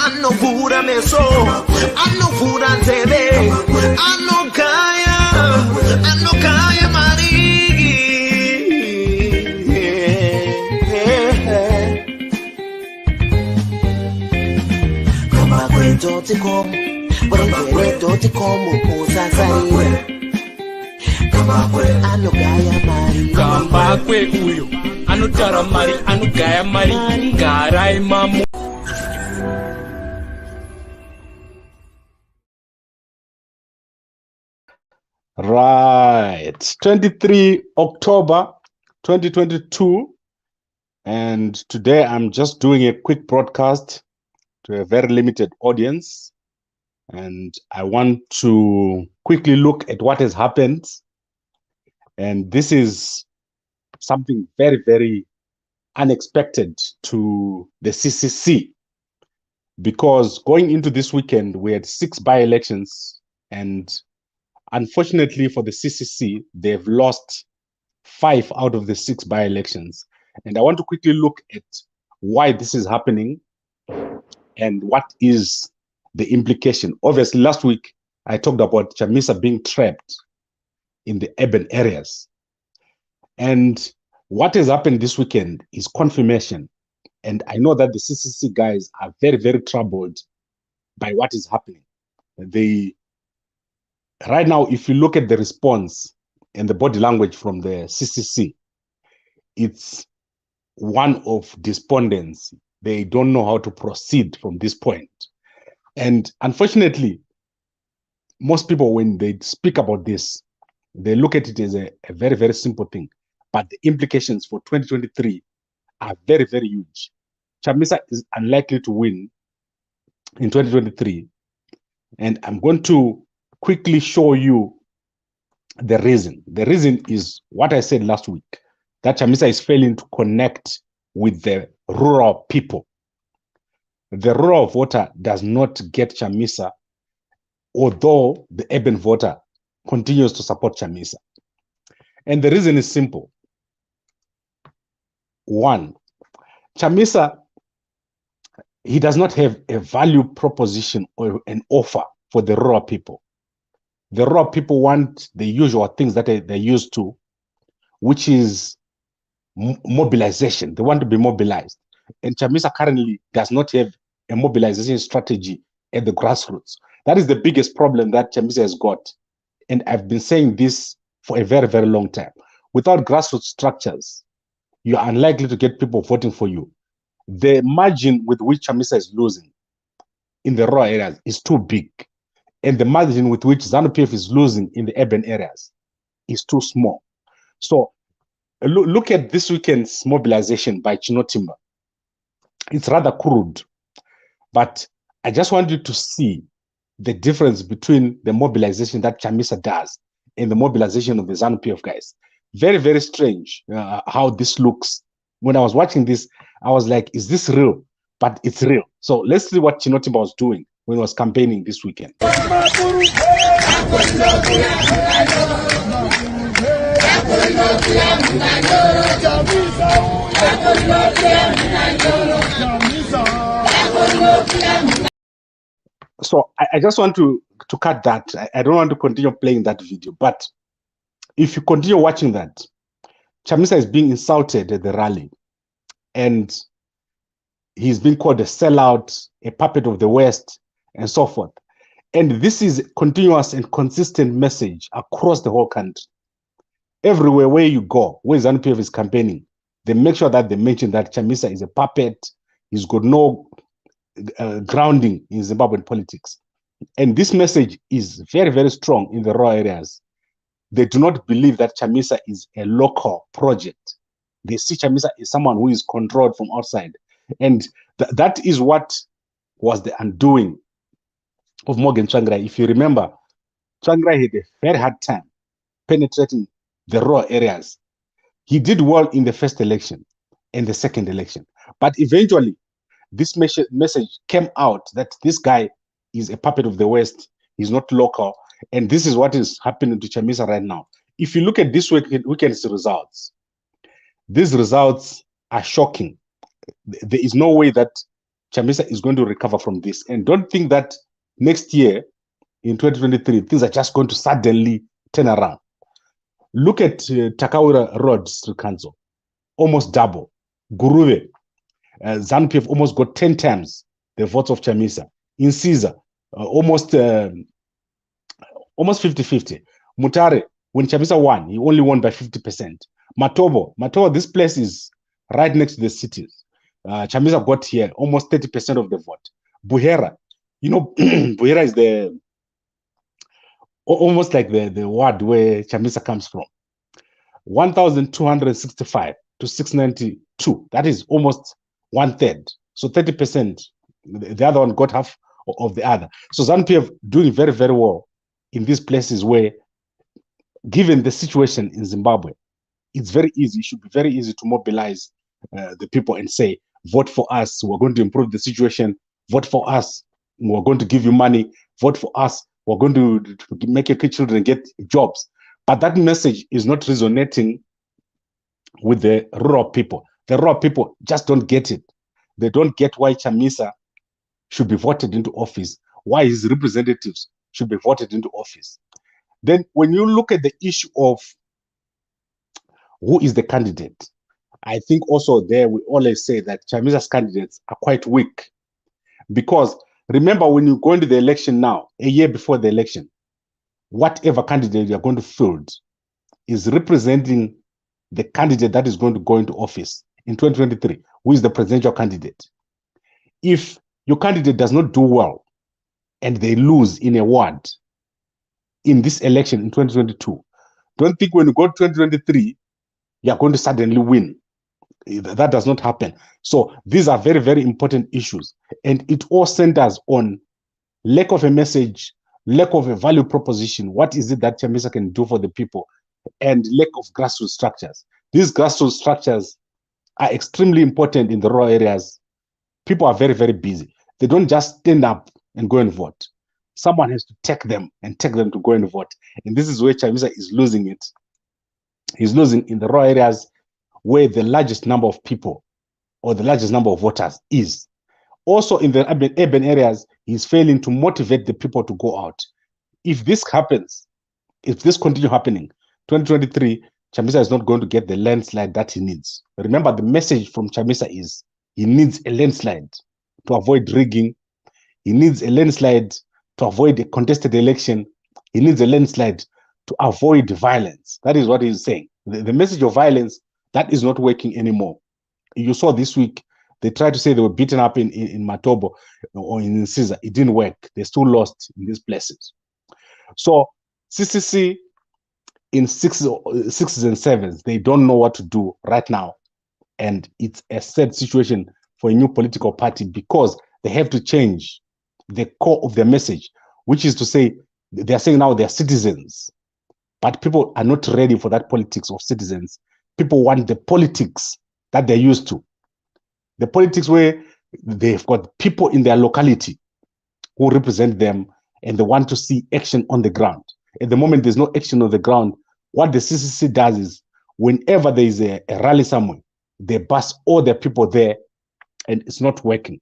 Anovura meso, anovura nzebe, anokaya mari. Kamakwe.com, Brengere.com, Usasari. Anogaya mari. Kamakwe uyo, anotara mari, anogaya mari, garai mamu. Right, 23 October 2022, and today I'm just doing a quick broadcast to a very limited audience, and I want to quickly look at what has happened. And this is something very, very unexpected to the CCC, because going into this weekend, we had 6 by-elections, and unfortunately for the CCC, they've lost 5 out of the 6 by-elections. And I want to quickly look at why this is happening and what is the implication. Obviously, last week, I talked about Chamisa being trapped in the urban areas. And what has happened this weekend is confirmation. And I know that the CCC guys are very, very troubled by what is happening. Right now, if you look at the response and the body language from the CCC, it's one of despondence. They don't know how to proceed from this point. And unfortunately, most people, when they speak about this, they look at it as a very, very simple thing. But the implications for 2023 are very, very huge. Chamisa is unlikely to win in 2023. And I'm going to quickly show you the reason. The reason is what I said last week, that Chamisa is failing to connect with the rural people. The rural voter does not get Chamisa, although the urban voter continues to support Chamisa. And the reason is simple. One, Chamisa, he does not have a value proposition or an offer for the rural people. The rural people want the usual things that they're used to, which is mobilization. They want to be mobilized. And Chamisa currently does not have a mobilization strategy at the grassroots. That is the biggest problem that Chamisa has got. And I've been saying this for a very, very long time. Without grassroots structures, you are unlikely to get people voting for you. The margin with which Chamisa is losing in the rural areas is too big. And the margin with which ZANU-PF is losing in the urban areas is too small. So look at this weekend's mobilization by Chino Timber. It's rather crude, but I just want you to see the difference between the mobilization that Chamisa does and the mobilization of the ZANU-PF guys. Very, very strange how this looks. When I was watching this, I was like, is this real? But it's real. So let's see what Chino Timber was doing when he was campaigning this weekend. So I just want to cut that. I don't want to continue playing that video. But if you continue watching that, Chamisa is being insulted at the rally. And he's being called a sellout, a puppet of the West, and so forth. And this is a continuous and consistent message across the whole country. Everywhere where you go, where ZANU-PF is campaigning, they make sure that they mention that Chamisa is a puppet. He's got no grounding in Zimbabwean politics. And this message is very, very strong in the rural areas. They do not believe that Chamisa is a local project. They see Chamisa as someone who is controlled from outside. And that is what was the undoing of Morgan Tsvangirai. If you remember, Tsvangirai had a very hard time penetrating the rural areas. He did well in the first election and the second election. But eventually, this message came out that this guy is a puppet of the West. He's not local. And this is what is happening to Chamisa right now. If you look at this weekend's results, these results are shocking. there is no way that Chamisa is going to recover from this. And don't think that next year, in 2023, things are just going to suddenly turn around. Look at Takawura Road, Srikanzo, almost double. Guruve, ZANU-PF almost got 10 times the votes of Chamisa. In Caesar, almost 50-50. Mutare, when Chamisa won, he only won by 50%. Matobo, this place is right next to the cities. Chamisa got here almost 30% of the vote. Buhera, Buhera is almost like the ward where Chamisa comes from. 1,265 to 692. That is almost 1/3. So 30%. The other one got half of the other. So ZANU-PF doing very, very well in these places where, given the situation in Zimbabwe, it's very easy. It should be very easy to mobilize the people and say, vote for us. We're going to improve the situation. Vote for us. We're going to give you money. Vote for us. We're going to make your children get jobs. But that message is not resonating with the rural people. The rural people just don't get it. They don't get why Chamisa should be voted into office, why his representatives should be voted into office. Then when you look at the issue of who is the candidate, I think also there we always say that Chamisa's candidates are quite weak. Because remember, when you go into the election now, a year before the election, whatever candidate you're going to field is representing the candidate that is going to go into office in 2023, who is the presidential candidate. If your candidate does not do well and they lose in a ward in this election in 2022, don't think when you go to 2023, you're going to suddenly win. That does not happen. So these are very, very important issues. And it all centers on lack of a message, lack of a value proposition. What is it that Chamisa can do for the people? And lack of grassroots structures. These grassroots structures are extremely important in the rural areas. People are very, very busy. They don't just stand up and go and vote. Someone has to take them to go and vote. And this is where Chamisa is losing it. He's losing in the rural areas where the largest number of people or the largest number of voters is. Also in the urban areas, he's failing to motivate the people to go out. If this happens, if this continues happening, 2023, Chamisa is not going to get the landslide that he needs. Remember, the message from Chamisa is he needs a landslide to avoid rigging. He needs a landslide to avoid a contested election. He needs a landslide to avoid violence. That is what he's saying. The message of violence, that is not working anymore. You saw this week, they tried to say they were beaten up in Matobo or in Caesar. It didn't work. They still lost in these places. So CCC in sixes and sevens, they don't know what to do right now. And it's a sad situation for a new political party because they have to change the core of their message, which is to say, they're saying now they're citizens, but people are not ready for that politics of citizens. People want the politics that they're used to. The politics where they've got people in their locality who represent them and they want to see action on the ground. At the moment, there's no action on the ground. What the CCC does is whenever there is a rally somewhere, they bus all their people there and it's not working.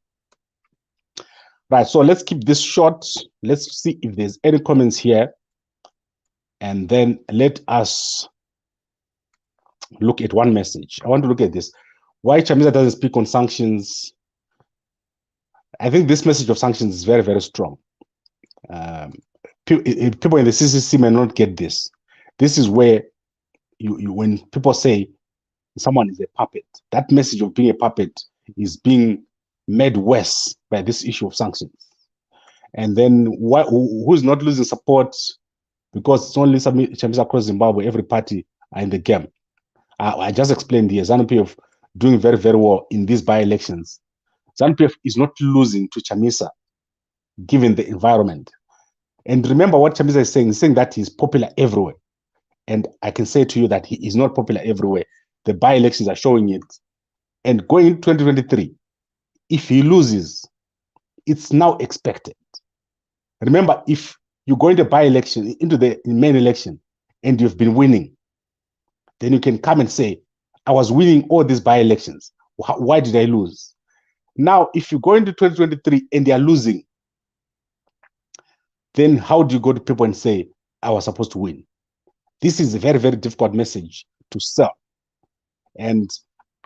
Right, so let's keep this short. Let's see if there's any comments here. And then let us look at one message. I want to look at this. Why Chamisa doesn't speak on sanctions? I think this message of sanctions is very, very strong. People in the CCC may not get this. This is where when people say someone is a puppet, that message of being a puppet is being made worse by this issue of sanctions. And then who's not losing support because it's only Chamisa across Zimbabwe, every party are in the game. I just explained here, ZANU-PF doing very, very well in these by-elections. ZANU-PF is not losing to Chamisa, given the environment. And remember what Chamisa is saying. He's saying that he's popular everywhere. And I can say to you that he is not popular everywhere. The by-elections are showing it. And going into 2023, if he loses, it's now expected. Remember, if you go into by-election, into the main election, and you've been winning, then you can come and say, I was winning all these by-elections. Why did I lose? Now, if you go into 2023 and they are losing, then how do you go to people and say, I was supposed to win? This is a very, very difficult message to sell. And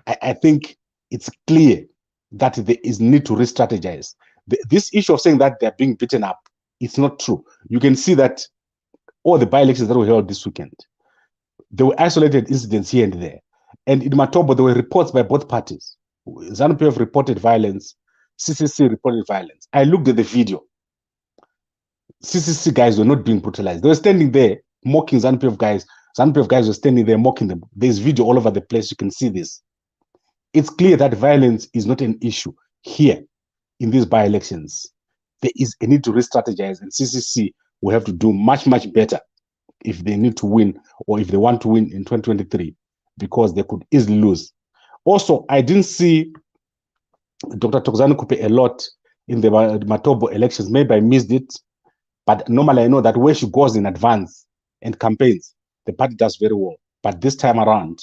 I think it's clear that there is need to re-strategize. This issue of saying that they're being beaten up, it's not true. You can see that all the by-elections that were held this weekend, there were isolated incidents here and there. And in Matobo, there were reports by both parties. ZANU-PF reported violence, CCC reported violence. I looked at the video. CCC guys were not being brutalized. They were standing there mocking ZANU-PF guys. ZANU-PF guys were standing there mocking them. There's video all over the place. You can see this. It's clear that violence is not an issue here in these by-elections. There is a need to re-strategize, and CCC will have to do much, much better if they need to win or if they want to win in 2023, because they could easily lose. Also, I didn't see Dr. Thokozani Kupe a lot in the Matobo elections. Maybe I missed it, but normally I know that where she goes in advance and campaigns, the party does very well. But this time around,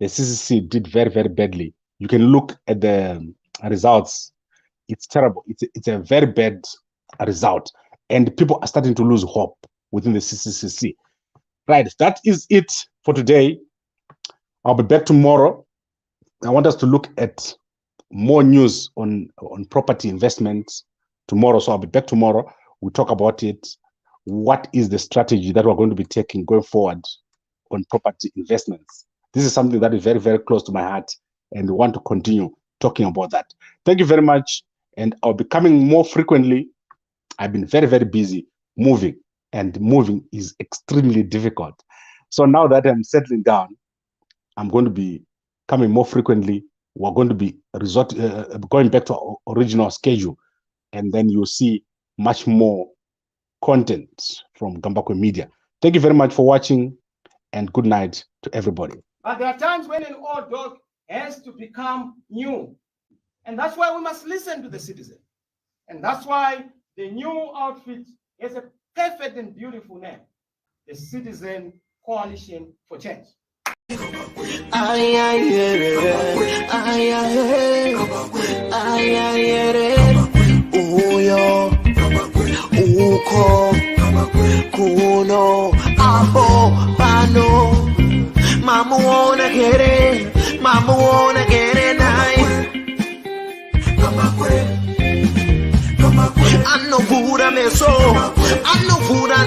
the CCC did very, very badly. You can look at the results. It's terrible. It's a very bad result. And people are starting to lose hope within the CCC. Right, that is it for today. I'll be back tomorrow. I want us to look at more news on property investment tomorrow. So I'll be back tomorrow. We'll talk about it. What is the strategy that we're going to be taking going forward on property investments? This is something that is very, very close to my heart, and we want to continue talking about that. Thank you very much, and I'll be coming more frequently. I've been very, very busy moving, and moving is extremely difficult. So now that I'm settling down, I'm going to be coming more frequently. We're going to be going back to our original schedule, and then you'll see much more content from Gambakwe Media. Thank you very much for watching, and good night to everybody. But there are times when an old dog has to become new. And that's why we must listen to the citizen. And that's why the new outfit has a perfect and beautiful name: the Citizen Coalition for Change. Kuno abo bano, mama wanna get it, mama wanna get it nice. I know food I so, I know food I